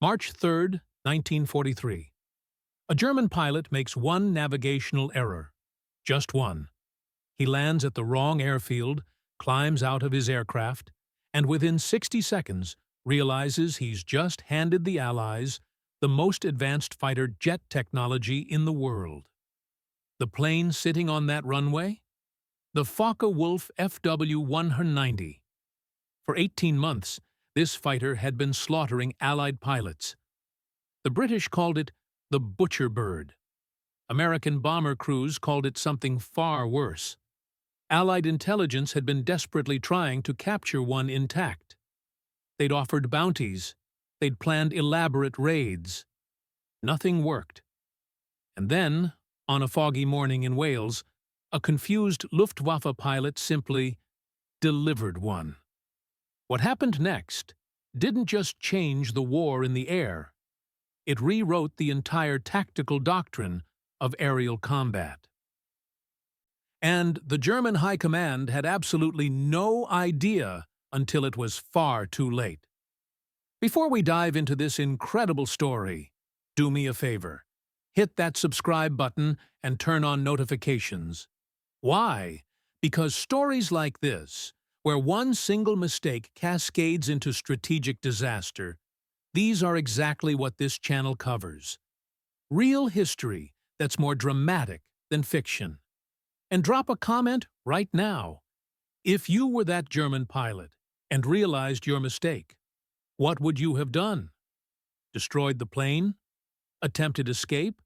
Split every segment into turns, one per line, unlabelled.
March 3, 1943. A German pilot makes one navigational error. Just one. He lands at the wrong airfield, climbs out of his aircraft, and within 60 seconds realizes he's just handed the Allies the most advanced fighter jet technology in the world. The plane sitting on that runway? The Focke-Wulf FW-190. For 18 months, this fighter had been slaughtering Allied pilots. The British called it the butcher bird. American bomber crews called it something far worse. Allied intelligence had been desperately trying to capture one intact. They'd offered bounties. They'd planned elaborate raids. Nothing worked. And then, on a foggy morning in Wales, a confused Luftwaffe pilot simply delivered one. What happened next didn't just change the war in the air. It rewrote the entire tactical doctrine of aerial combat. And the German High Command had absolutely no idea until it was far too late. Before we dive into this incredible story, do me a favor. Hit that subscribe button and turn on notifications. Why? Because stories like this, where one single mistake cascades into strategic disaster, these are exactly what this channel covers. Real history that's more dramatic than fiction. And drop a comment right now. If you were that German pilot and realized your mistake, what would you have done? Destroyed the plane? Attempted escape?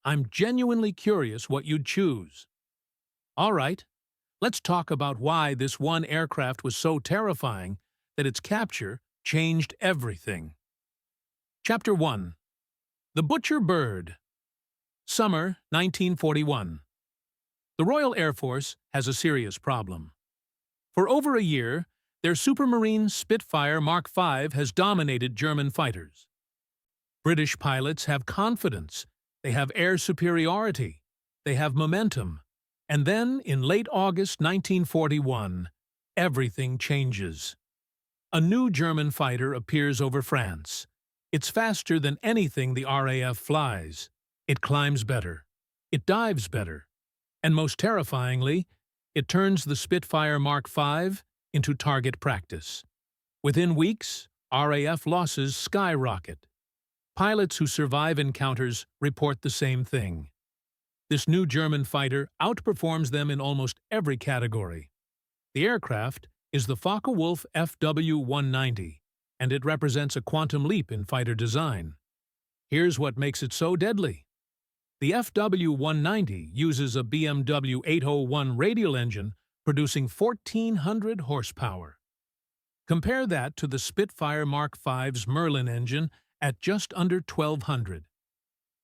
I'm genuinely curious what you'd choose. All right, let's talk about why this one aircraft was so terrifying that its capture changed everything. Chapter 1. The Butcher Bird. Summer 1941. The Royal Air Force has a serious problem. For over a year, their Supermarine Spitfire Mark V has dominated German fighters. British pilots have confidence, they have air superiority, they have momentum. And then, in late August 1941, everything changes. A new German fighter appears over France. It's faster than anything the RAF flies. It climbs better. It dives better. And most terrifyingly, it turns the Spitfire Mark V into target practice. Within weeks, RAF losses skyrocket. Pilots who survive encounters report the same thing. This new German fighter outperforms them in almost every category. The aircraft is the Focke-Wulf FW-190, and it represents a quantum leap in fighter design. Here's what makes it so deadly. The FW-190 uses a BMW 801 radial engine producing 1,400 horsepower. Compare that to the Spitfire Mark V's Merlin engine at just under 1,200.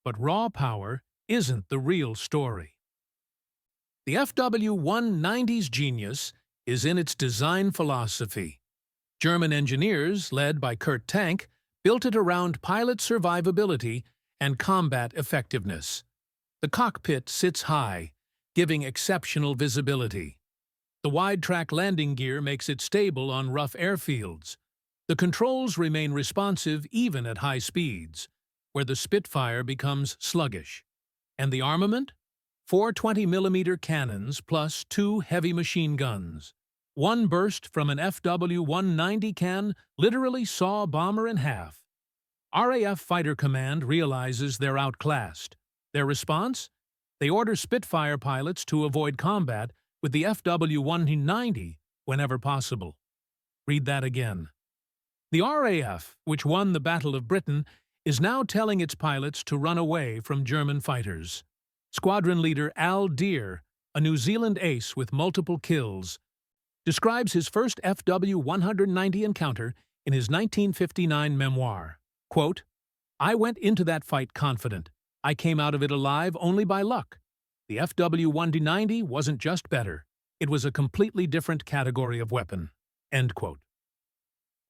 But raw power isn't the real story. The FW-190's genius is in its design philosophy. German engineers, led by Kurt Tank, built it around pilot survivability and combat effectiveness. The cockpit sits high, giving exceptional visibility. The wide-track landing gear makes it stable on rough airfields. The controls remain responsive even at high speeds, where the Spitfire becomes sluggish. And the armament? 4 20mm cannons plus 2 heavy machine guns. One burst from an FW-190 can literally saw a bomber in half. RAF Fighter Command realizes they're outclassed. Their response? They order Spitfire pilots to avoid combat with the FW-190 whenever possible. Read that again. The RAF, which won the Battle of Britain, is now telling its pilots to run away from German fighters. Squadron leader Al Deer, a New Zealand ace with multiple kills, describes his first FW-190 encounter in his 1959 memoir. Quote, "I went into that fight confident. I came out of it alive only by luck. The FW-190 wasn't just better. It was a completely different category of weapon." End quote.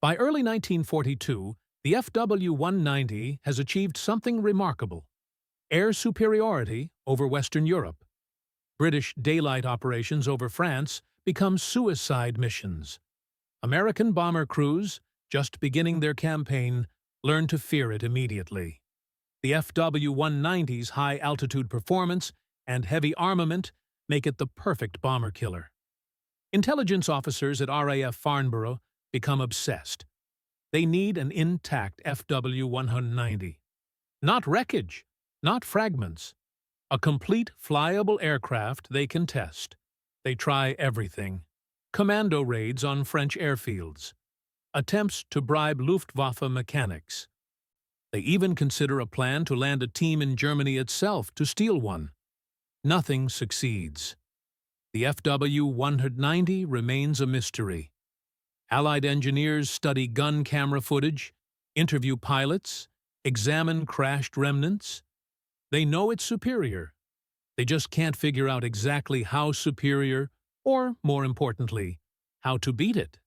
By early 1942, the FW-190 has achieved something remarkable: air superiority over Western Europe. British daylight operations over France become suicide missions. American bomber crews, just beginning their campaign, learn to fear it immediately. The FW-190's high-altitude performance and heavy armament make it the perfect bomber killer. Intelligence officers at RAF Farnborough become obsessed. They need an intact FW-190. Not wreckage, not fragments. A complete flyable aircraft they can test. They try everything. Commando raids on French airfields. Attempts to bribe Luftwaffe mechanics. They even consider a plan to land a team in Germany itself to steal one. Nothing succeeds. The FW-190 remains a mystery. Allied engineers study gun camera footage, interview pilots, examine crashed remnants. They know it's superior. They just can't figure out exactly how superior, or, more importantly, how to beat it.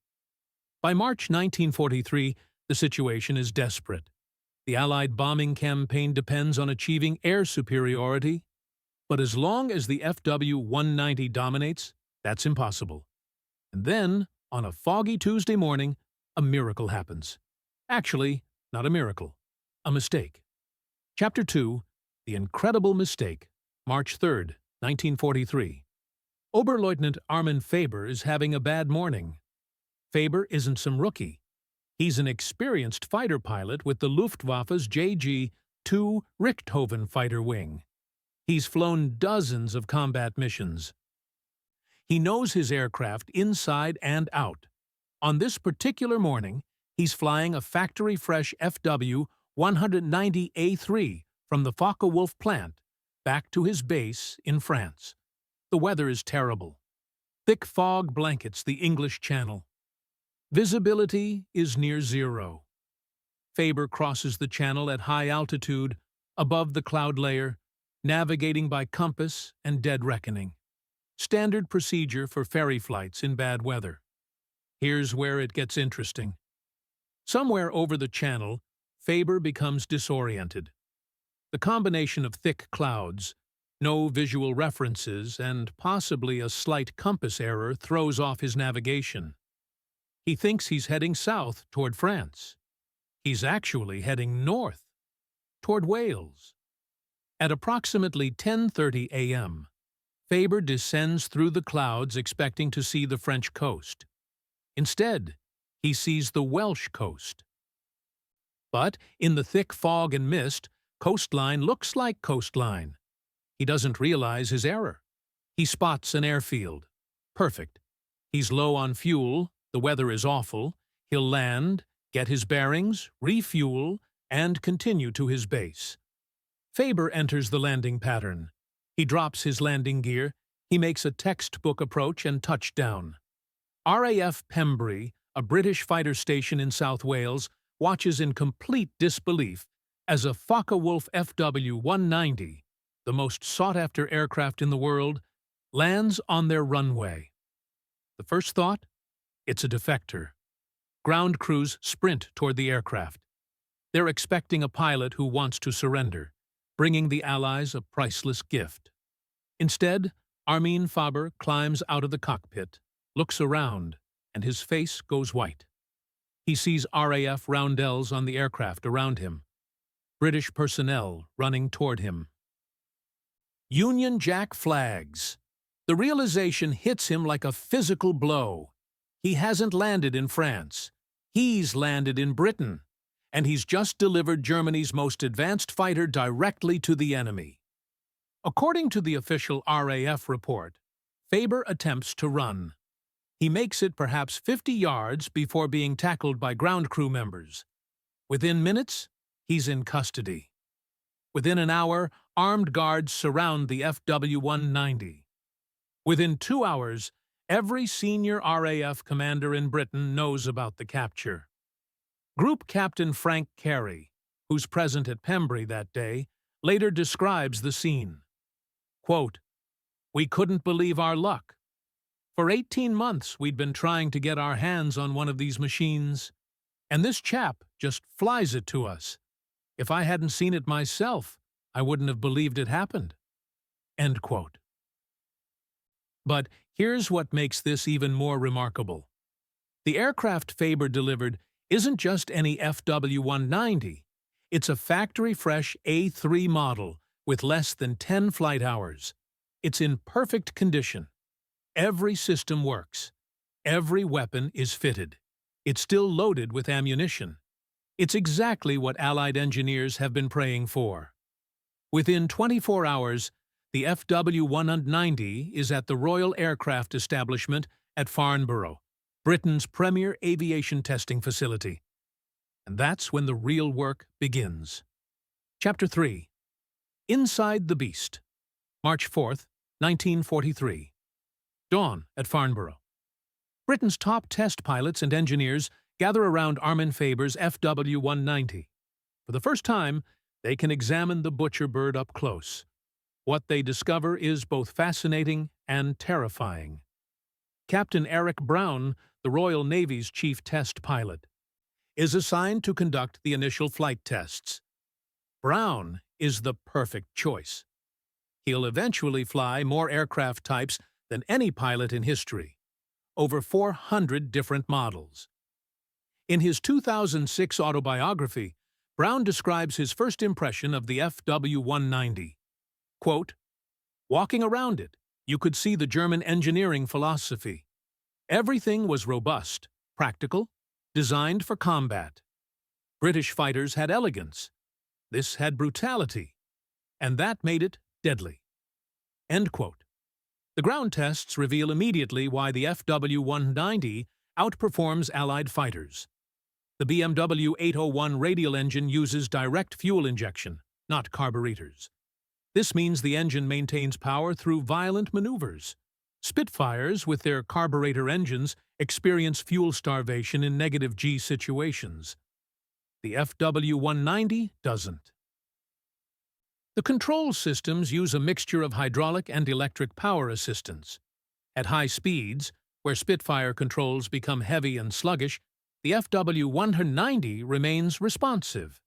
By March 1943, the situation is desperate. The Allied bombing campaign depends on achieving air superiority, but as long as the FW-190 dominates, that's impossible. And then, on a foggy Tuesday morning, a miracle happens. Actually, not a miracle, a mistake. Chapter 2, The Incredible Mistake, March 3, 1943. Oberleutnant Armin Faber is having a bad morning. Faber isn't some rookie. He's an experienced fighter pilot with the Luftwaffe's JG-2 Richthofen fighter wing. He's flown dozens of combat missions. He knows his aircraft inside and out. On this particular morning, he's flying a factory-fresh FW-190A3 from the Focke-Wulf plant back to his base in France. The weather is terrible. Thick fog blankets the English Channel. Visibility is near zero. Faber crosses the channel at high altitude, above the cloud layer, navigating by compass and dead reckoning. Standard procedure for ferry flights in bad weather. Here's where it gets interesting. Somewhere over the channel, Faber becomes disoriented. The combination of thick clouds, no visual references, and possibly a slight compass error throws off his navigation. He thinks he's heading south toward France. He's actually heading north, toward Wales. At approximately 10:30 a.m., Faber descends through the clouds expecting to see the French coast. Instead, he sees the Welsh coast. But in the thick fog and mist, coastline looks like coastline. He doesn't realize his error. He spots an airfield. Perfect. He's low on fuel, the weather is awful. He'll land, get his bearings, refuel, and continue to his base. Faber enters the landing pattern. He drops his landing gear. He makes a textbook approach and touchdown. RAF Pembrey, a British fighter station in South Wales, watches in complete disbelief as a Focke-Wulf FW-190, the most sought-after aircraft in the world, lands on their runway. The first thought? It's a defector. Ground crews sprint toward the aircraft. They're expecting a pilot who wants to surrender, bringing the Allies a priceless gift. Instead, Armin Faber climbs out of the cockpit, looks around, and his face goes white. He sees RAF roundels on the aircraft around him, British personnel running toward him. Union Jack flags. The realization hits him like a physical blow. He hasn't landed in France. He's landed in Britain, and he's just delivered Germany's most advanced fighter directly to the enemy. According to the official RAF report, Faber attempts to run. He makes it perhaps 50 yards before being tackled by ground crew members. Within minutes, he's in custody. Within an hour, armed guards surround the FW-190. Within 2 hours, every senior RAF commander in Britain knows about the capture. Group Captain Frank Carey, who's present at Pembrey that day, later describes the scene. Quote, "We couldn't believe our luck. For 18 months we'd been trying to get our hands on one of these machines, and this chap just flies it to us. If I hadn't seen it myself, I wouldn't have believed it happened." End quote. But here's what makes this even more remarkable. The aircraft Faber delivered isn't just any FW-190. It's a factory-fresh A3 model with less than 10 flight hours. It's in perfect condition. Every system works. Every weapon is fitted. It's still loaded with ammunition. It's exactly what Allied engineers have been praying for. Within 24 hours, the FW-190 is at the Royal Aircraft Establishment at Farnborough, Britain's premier aviation testing facility. And that's when the real work begins. Chapter 3. Inside the Beast. March 4th, 1943. Dawn at Farnborough. Britain's top test pilots and engineers gather around Armin Faber's FW-190. For the first time, they can examine the butcher bird up close. What they discover is both fascinating and terrifying. Captain Eric Brown, the Royal Navy's chief test pilot, is assigned to conduct the initial flight tests. Brown is the perfect choice. He'll eventually fly more aircraft types than any pilot in history, over 400 different models. In his 2006 autobiography, Brown describes his first impression of the FW-190. Quote, "Walking around it, you could see the German engineering philosophy. Everything was robust, practical, designed for combat. British fighters had elegance. This had brutality. And that made it deadly." End quote. The ground tests reveal immediately why the FW-190 outperforms Allied fighters. The BMW 801 radial engine uses direct fuel injection, not carburetors. This means the engine maintains power through violent maneuvers. Spitfires, with their carburetor engines, experience fuel starvation in negative G situations. The FW-190 doesn't. The control systems use a mixture of hydraulic and electric power assistance. At high speeds, where Spitfire controls become heavy and sluggish, the FW-190 remains responsive.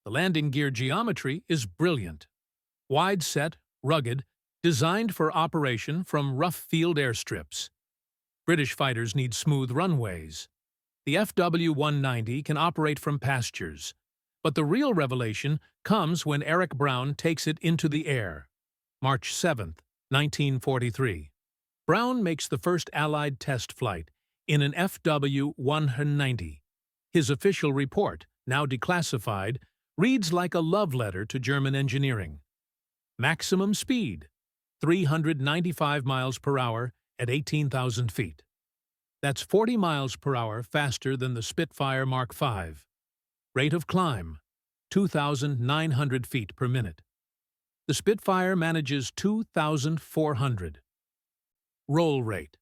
The landing gear geometry is brilliant. Wide-set, rugged, designed for operation from rough field airstrips. British fighters need smooth runways. The FW-190 can operate from pastures. But the real revelation comes when Eric Brown takes it into the air. March 7th, 1943. Brown makes the first Allied test flight in an FW-190. His official report, now declassified, reads like a love letter to German engineering. Maximum speed, 395 miles per hour at 18,000 feet. That's 40 miles per hour faster than the Spitfire Mark V. Rate of climb, 2,900 feet per minute. The Spitfire manages 2,400. Roll rate.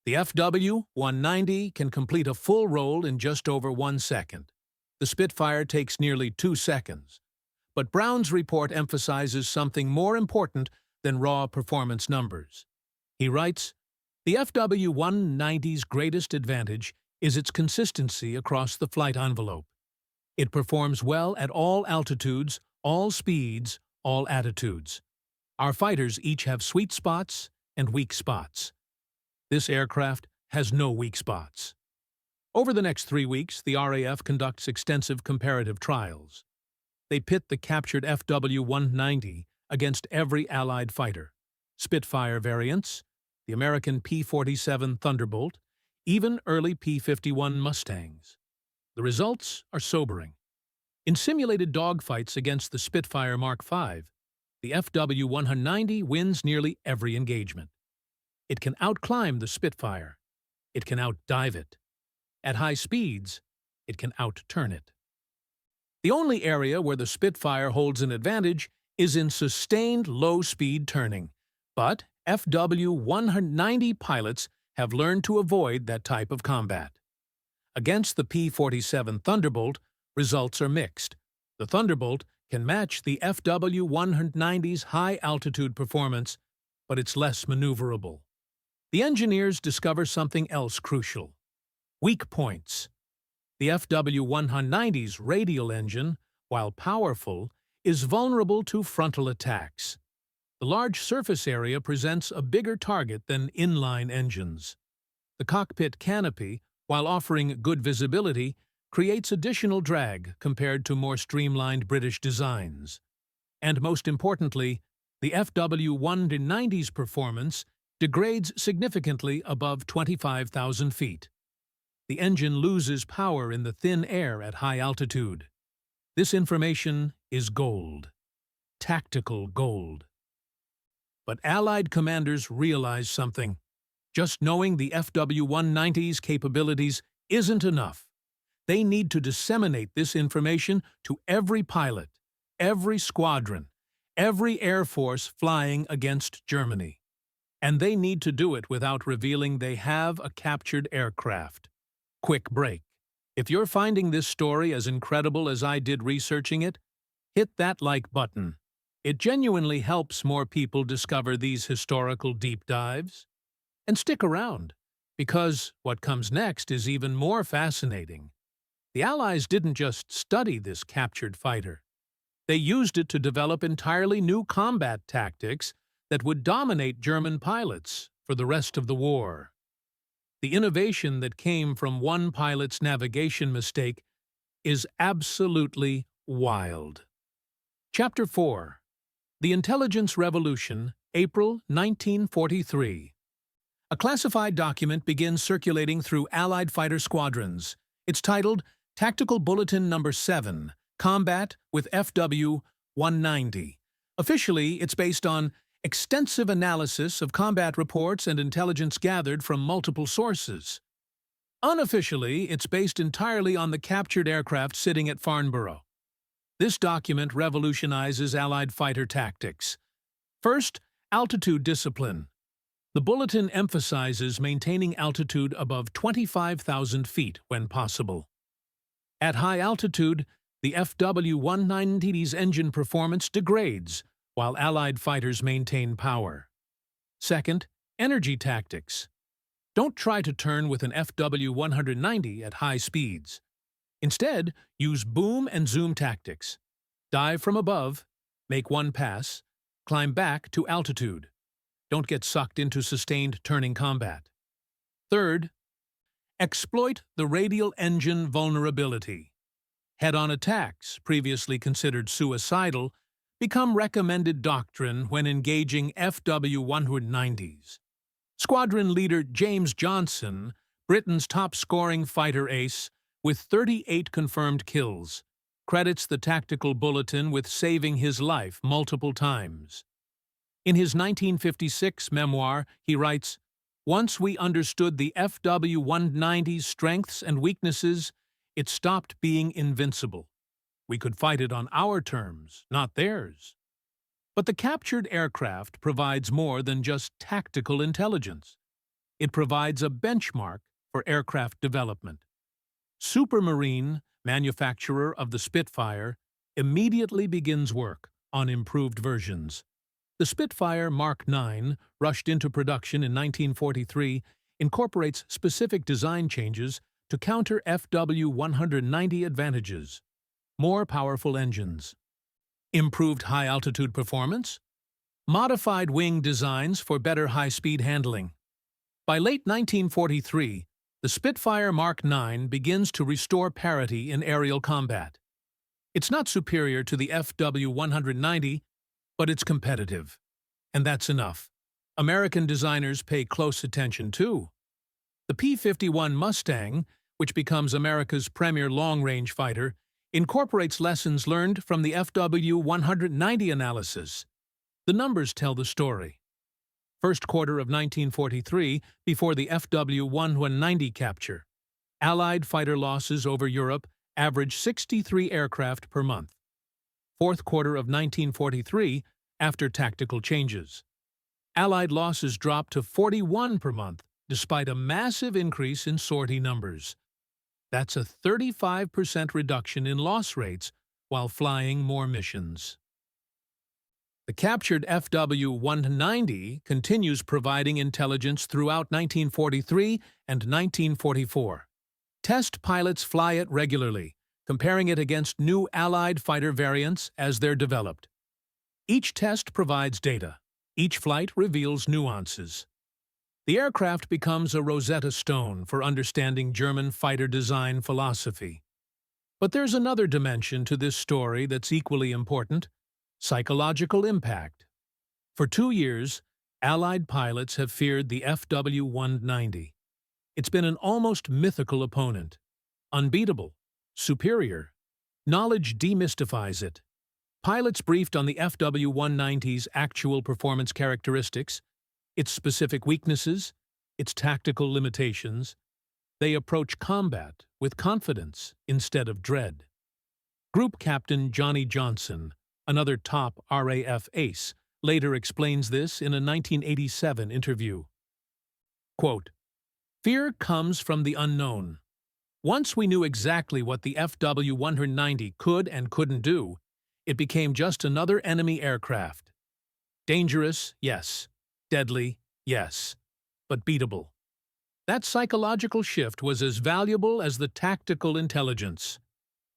The FW-190 can complete a full roll in just over 1 second. The Spitfire takes nearly 2 seconds. But Brown's report emphasizes something more important than raw performance numbers. He writes, "The FW-190's greatest advantage is its consistency across the flight envelope. It performs well at all altitudes, all speeds, all attitudes. Our fighters each have sweet spots and weak spots. This aircraft has no weak spots." Over the next 3 weeks, the RAF conducts extensive comparative trials. They pit the captured FW-190 against every Allied fighter, Spitfire variants, the American P-47 Thunderbolt, even early P-51 Mustangs. The results are sobering. In simulated dogfights against the Spitfire Mark V, the FW-190 wins nearly every engagement. It can outclimb the Spitfire. It can outdive it. At high speeds, it can outturn it. The only area where the Spitfire holds an advantage is in sustained low-speed turning, but FW-190 pilots have learned to avoid that type of combat. Against the P-47 Thunderbolt, results are mixed. The Thunderbolt can match the FW-190's high-altitude performance, but it's less maneuverable. The engineers discover something else crucial: weak points. The FW-190's radial engine, while powerful, is vulnerable to frontal attacks. The large surface area presents a bigger target than inline engines. The cockpit canopy, while offering good visibility, creates additional drag compared to more streamlined British designs. And most importantly, the FW-190's performance degrades significantly above 25,000 feet. The engine loses power in the thin air at high altitude. This information is gold. Tactical gold. But Allied commanders realize something. Just knowing the FW-190's capabilities isn't enough. They need to disseminate this information to every pilot, every squadron, every air force flying against Germany. And they need to do it without revealing they have a captured aircraft. Quick break. If you're finding this story as incredible as I did researching it, hit that like button. It genuinely helps more people discover these historical deep dives. And stick around, because what comes next is even more fascinating. The Allies didn't just study this captured fighter. They used it to develop entirely new combat tactics that would dominate German pilots for the rest of the war. The innovation that came from one pilot's navigation mistake is absolutely wild. Chapter 4. The Intelligence Revolution, April 1943. A classified document begins circulating through Allied fighter squadrons. It's titled Tactical Bulletin No. 7, Combat with FW-190. Officially, it's based on extensive analysis of combat reports and intelligence gathered from multiple sources. Unofficially, it's based entirely on the captured aircraft sitting at Farnborough. This document revolutionizes Allied fighter tactics. First, altitude discipline. The bulletin emphasizes maintaining altitude above 25,000 feet when possible. At high altitude, the FW-190's engine performance degrades, while Allied fighters maintain power. Second, energy tactics. Don't try to turn with an FW-190 at high speeds. Instead, use boom and zoom tactics. Dive from above, make one pass, climb back to altitude. Don't get sucked into sustained turning combat. Third, exploit the radial engine vulnerability. Head-on attacks, previously considered suicidal, become recommended doctrine when engaging FW-190s. Squadron leader James Johnson, Britain's top-scoring fighter ace, with 38 confirmed kills, credits the tactical bulletin with saving his life multiple times. In his 1956 memoir, he writes, "Once we understood the FW-190's strengths and weaknesses, it stopped being invincible. We could fight it on our terms, not theirs." But the captured aircraft provides more than just tactical intelligence. It provides a benchmark for aircraft development. Supermarine, manufacturer of the Spitfire, immediately begins work on improved versions. The Spitfire Mark IX, rushed into production in 1943, incorporates specific design changes to counter FW-190 advantages. More powerful engines. Improved high-altitude performance. Modified wing designs for better high-speed handling. By late 1943, the Spitfire Mark IX begins to restore parity in aerial combat. It's not superior to the FW-190, but it's competitive. And that's enough. American designers pay close attention too. The P-51 Mustang, which becomes America's premier long-range fighter, incorporates lessons learned from the FW-190 analysis. The numbers tell the story. First quarter of 1943, before the FW-190 capture, Allied fighter losses over Europe averaged 63 aircraft per month. Fourth quarter of 1943, after tactical changes, Allied losses dropped to 41 per month, despite a massive increase in sortie numbers. That's a 35% reduction in loss rates while flying more missions. The captured FW-190 continues providing intelligence throughout 1943 and 1944. Test pilots fly it regularly, comparing it against new Allied fighter variants as they're developed. Each test provides data. Each flight reveals nuances. The aircraft becomes a Rosetta Stone for understanding German fighter design philosophy. But there's another dimension to this story that's equally important: psychological impact. For 2 years, Allied pilots have feared the FW-190. It's been an almost mythical opponent. Unbeatable, superior. Knowledge demystifies it. Pilots briefed on the FW-190's actual performance characteristics, its specific weaknesses, its tactical limitations. They approach combat with confidence instead of dread. Group Captain Johnny Johnson, another top RAF ace, later explains this in a 1987 interview. Quote, "Fear comes from the unknown. Once we knew exactly what the FW-190 could and couldn't do, it became just another enemy aircraft. Dangerous, yes. Deadly, yes. But beatable. That psychological shift was as valuable as the tactical intelligence."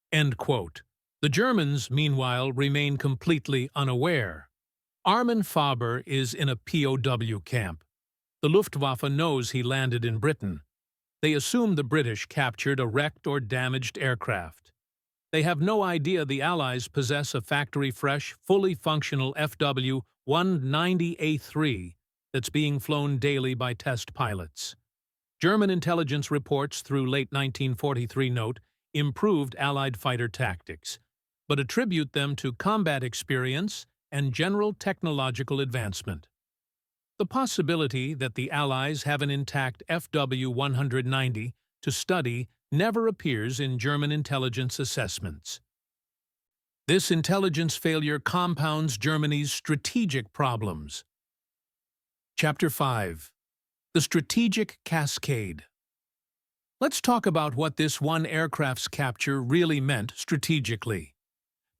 End quote. The Germans, meanwhile, remain completely unaware. Armin Faber is in a POW camp. The Luftwaffe knows he landed in Britain. They assume the British captured a wrecked or damaged aircraft. They have no idea the Allies possess a factory-fresh, fully functional FW-190A3 that's being flown daily by test pilots. German intelligence reports through late 1943 note improved Allied fighter tactics, but attribute them to combat experience and general technological advancement. The possibility that the Allies have an intact FW-190 to study never appears in German intelligence assessments. This intelligence failure compounds Germany's strategic problems. Chapter 5. The Strategic Cascade. Let's talk about what this one aircraft's capture really meant strategically.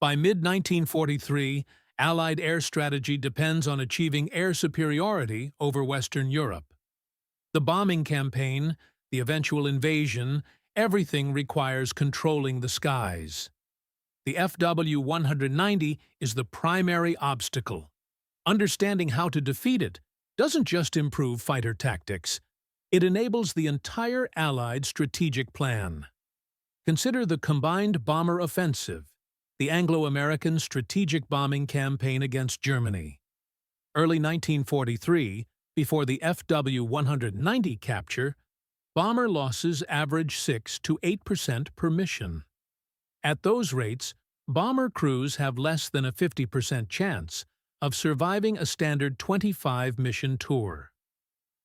By mid-1943, Allied air strategy depends on achieving air superiority over Western Europe. The bombing campaign, the eventual invasion, everything requires controlling the skies. The FW-190 is the primary obstacle. Understanding how to defeat it doesn't just improve fighter tactics, it enables the entire Allied strategic plan. Consider the Combined Bomber Offensive, the Anglo-American strategic bombing campaign against Germany. Early 1943, before the FW-190 capture, bomber losses average 6 to 8% per mission. At those rates, bomber crews have less than a 50% chance of surviving a standard 25-mission tour.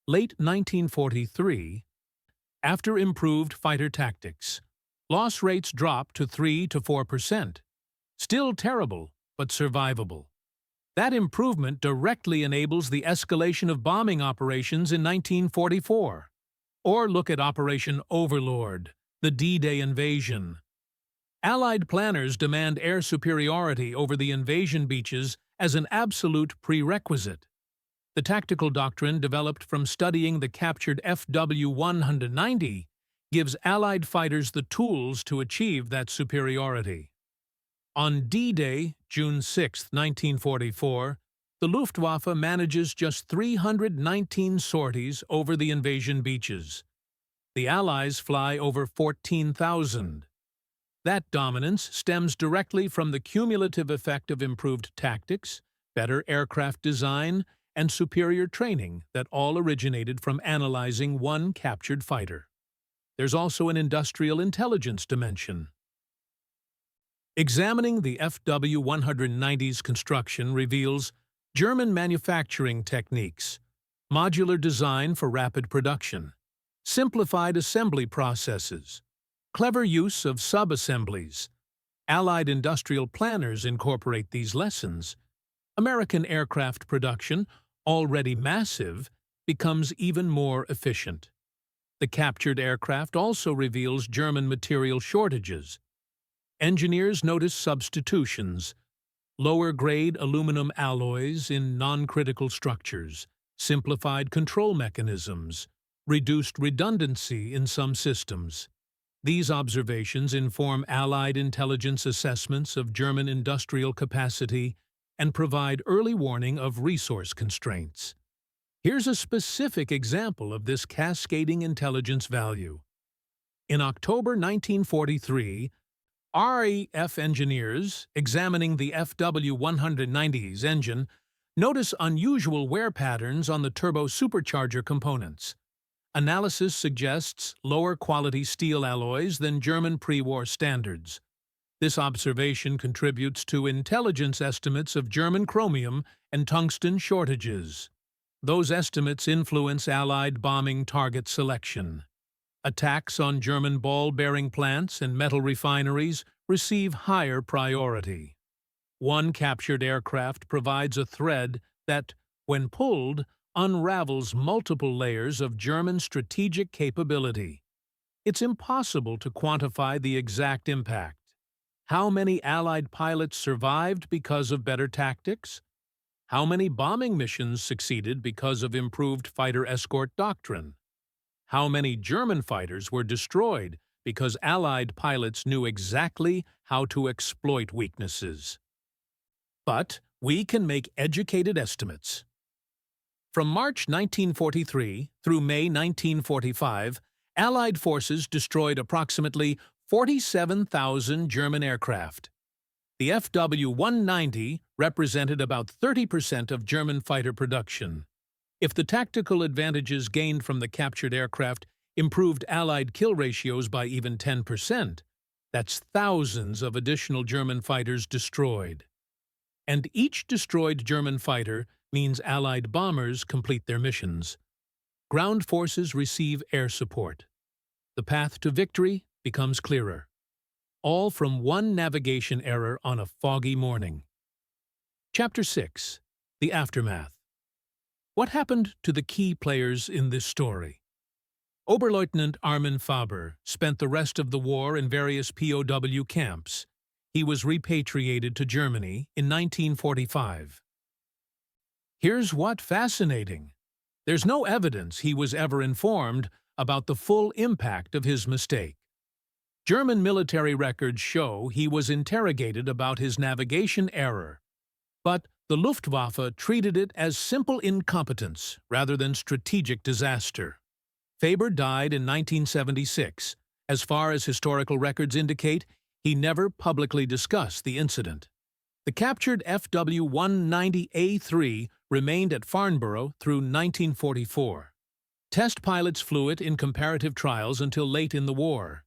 Late 1943, after improved fighter tactics, loss rates dropped to 3 to 4%. Still terrible, but survivable. That improvement directly enables the escalation of bombing operations in 1944. Or look at Operation Overlord, the D-Day invasion. Allied planners demand air superiority over the invasion beaches as an absolute prerequisite. The tactical doctrine developed from studying the captured FW-190 gives Allied fighters the tools to achieve that superiority. On D-Day, June 6, 1944, the Luftwaffe manages just 319 sorties over the invasion beaches. The Allies fly over 14,000. That dominance stems directly from the cumulative effect of improved tactics, better aircraft design, and superior training that all originated from analyzing one captured fighter. There's also an industrial intelligence dimension. Examining the FW-190's construction reveals German manufacturing techniques, modular design for rapid production, simplified assembly processes, clever use of sub-assemblies. Allied industrial planners incorporate these lessons. American aircraft production, already massive, becomes even more efficient. The captured aircraft also reveals German material shortages. Engineers notice substitutions, lower-grade aluminum alloys in non-critical structures, simplified control mechanisms, reduced redundancy in some systems. These observations inform Allied intelligence assessments of German industrial capacity and provide early warning of resource constraints. Here's a specific example of this cascading intelligence value. In October 1943, RAF engineers, examining the FW-190's engine, notice unusual wear patterns on the turbo supercharger components. Analysis suggests lower quality steel alloys than German pre-war standards. This observation contributes to intelligence estimates of German chromium and tungsten shortages. Those estimates influence Allied bombing target selection. Attacks on German ball-bearing plants and metal refineries receive higher priority. One captured aircraft provides a thread that, when pulled, unravels multiple layers of German strategic capability. It's impossible to quantify the exact impact. How many Allied pilots survived because of better tactics? How many bombing missions succeeded because of improved fighter escort doctrine? How many German fighters were destroyed because Allied pilots knew exactly how to exploit weaknesses? But we can make educated estimates. From March 1943 through May 1945, Allied forces destroyed approximately 47,000 German aircraft. The FW-190 represented about 30% of German fighter production. If the tactical advantages gained from the captured aircraft improved Allied kill ratios by even 10%, that's thousands of additional German fighters destroyed. And each destroyed German fighter means Allied bombers complete their missions. Ground forces receive air support. The path to victory becomes clearer. All from one navigation error on a foggy morning. Chapter 6. The Aftermath. What happened to the key players in this story? Oberleutnant Armin Faber spent the rest of the war in various POW camps. He was repatriated to Germany in 1945. Here's what's fascinating. There's no evidence he was ever informed about the full impact of his mistake. German military records show he was interrogated about his navigation error, but the Luftwaffe treated it as simple incompetence rather than strategic disaster. Faber died in 1976. As far as historical records indicate, he never publicly discussed the incident. The captured FW-190A3 remained at Farnborough through 1944. Test pilots flew it in comparative trials until late in the war.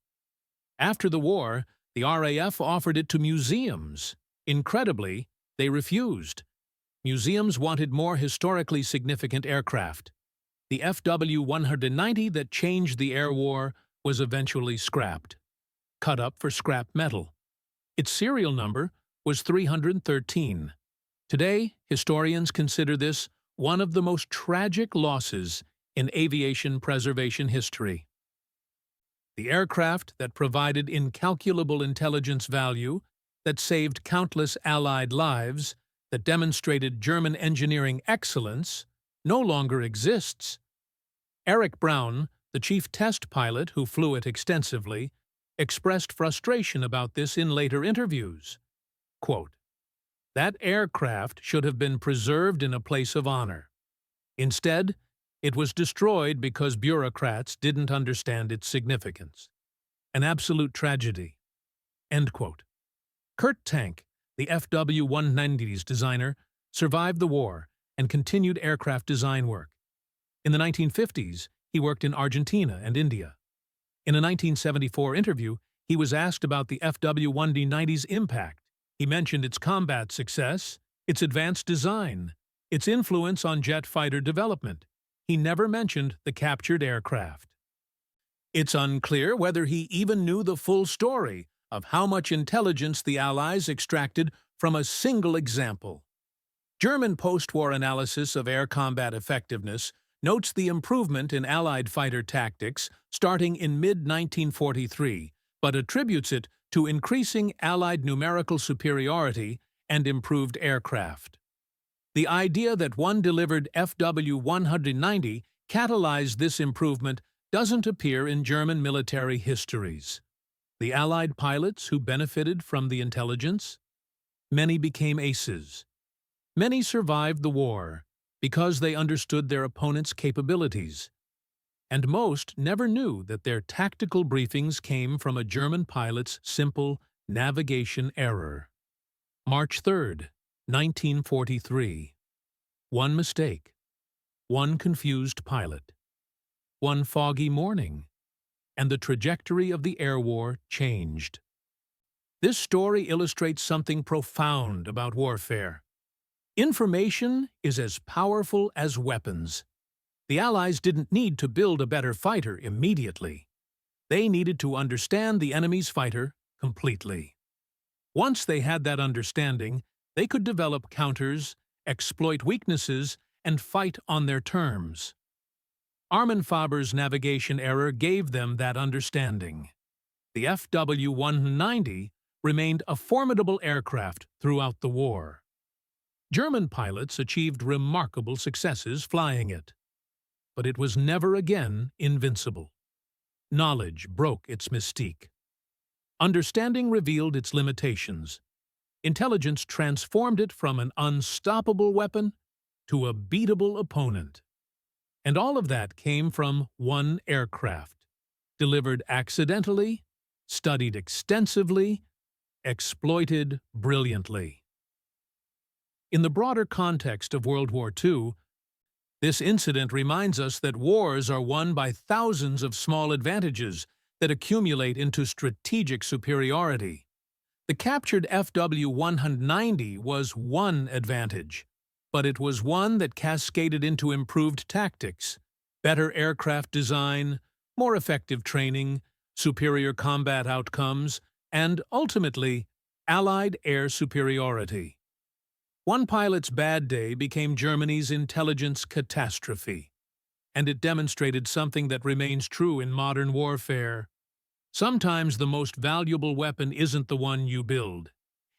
After the war, the RAF offered it to museums. Incredibly, they refused. Museums wanted more historically significant aircraft. The FW-190 that changed the air war was eventually scrapped, cut up for scrap metal. Its serial number was 313. Today, historians consider this one of the most tragic losses in aviation preservation history. The aircraft that provided incalculable intelligence value, that saved countless Allied lives, that demonstrated German engineering excellence, no longer exists. Erich Braun, the chief test pilot who flew it extensively, expressed frustration about this in later interviews. Quote, "That aircraft should have been preserved in a place of honor. Instead, it was destroyed because bureaucrats didn't understand its significance. An absolute tragedy." End quote. Kurt Tank, the FW-190's designer, survived the war and continued aircraft design work. In the 1950s, he worked in Argentina and India. In a 1974 interview, he was asked about the FW-190's impact. He mentioned its combat success, its advanced design, its influence on jet fighter development. He never mentioned the captured aircraft. It's unclear whether he even knew the full story of how much intelligence the Allies extracted from a single example. German post-war analysis of air combat effectiveness notes the improvement in Allied fighter tactics starting in mid-1943, but attributes it to increasing Allied numerical superiority and improved aircraft. The idea that one delivered FW-190 catalyzed this improvement doesn't appear in German military histories. The Allied pilots who benefited from the intelligence? Many became aces. Many survived the war because they understood their opponent's capabilities. And most never knew that their tactical briefings came from a German pilot's simple, Navigation error. March 3rd, 1943. One mistake. One confused pilot. One foggy morning. And the trajectory of the air war changed. This story illustrates something profound about warfare. Information is as powerful as weapons. The Allies didn't need to build a better fighter immediately. They needed to understand the enemy's fighter completely. Once they had that understanding, they could develop counters, exploit weaknesses, and fight on their terms. Armin Faber's navigation error gave them that understanding. The FW-190 remained a formidable aircraft throughout the war. German pilots achieved remarkable successes flying it. But it was never again invincible. Knowledge broke its mystique. Understanding revealed its limitations. Intelligence transformed it from an unstoppable weapon to a beatable opponent. And all of that came from one aircraft, delivered accidentally, studied extensively, exploited brilliantly. In the broader context of World War II, this incident reminds us that wars are won by thousands of small advantages that accumulate into strategic superiority. The captured FW-190 was one advantage, but it was one that cascaded into improved tactics, better aircraft design, more effective training, superior combat outcomes, and, ultimately, Allied air superiority. One pilot's bad day became Germany's intelligence catastrophe, and it demonstrated something that remains true in modern warfare. Sometimes the most valuable weapon isn't the one you build.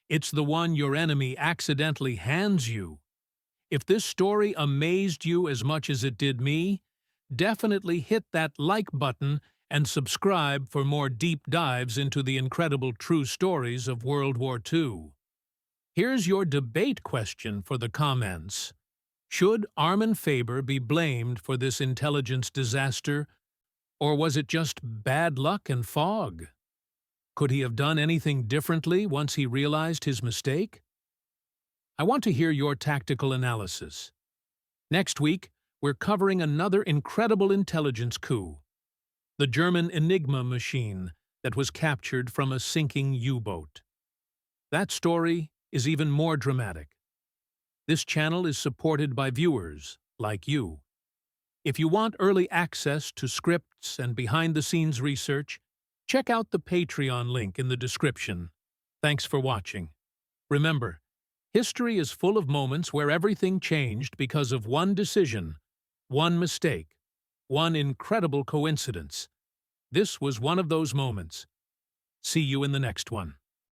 It's the one your enemy accidentally hands you. If this story amazed you as much as it did me, definitely hit that like button and subscribe for more deep dives into the incredible true stories of World War II. Here's your debate question for the comments. Should Armin Faber be blamed for this intelligence disaster, or was it just bad luck and fog? Could he have done anything differently once he realized his mistake? I want to hear your tactical analysis. Next week, we're covering another incredible intelligence coup, the German Enigma machine that was captured from a sinking U-boat. That story is even more dramatic. This channel is supported by viewers like you. If you want early access to scripts and behind-the-scenes research, check out the Patreon link in the description. Thanks for watching. Remember, history is full of moments where everything changed because of one decision, one mistake, one incredible coincidence. This was one of those moments. See you in the next one.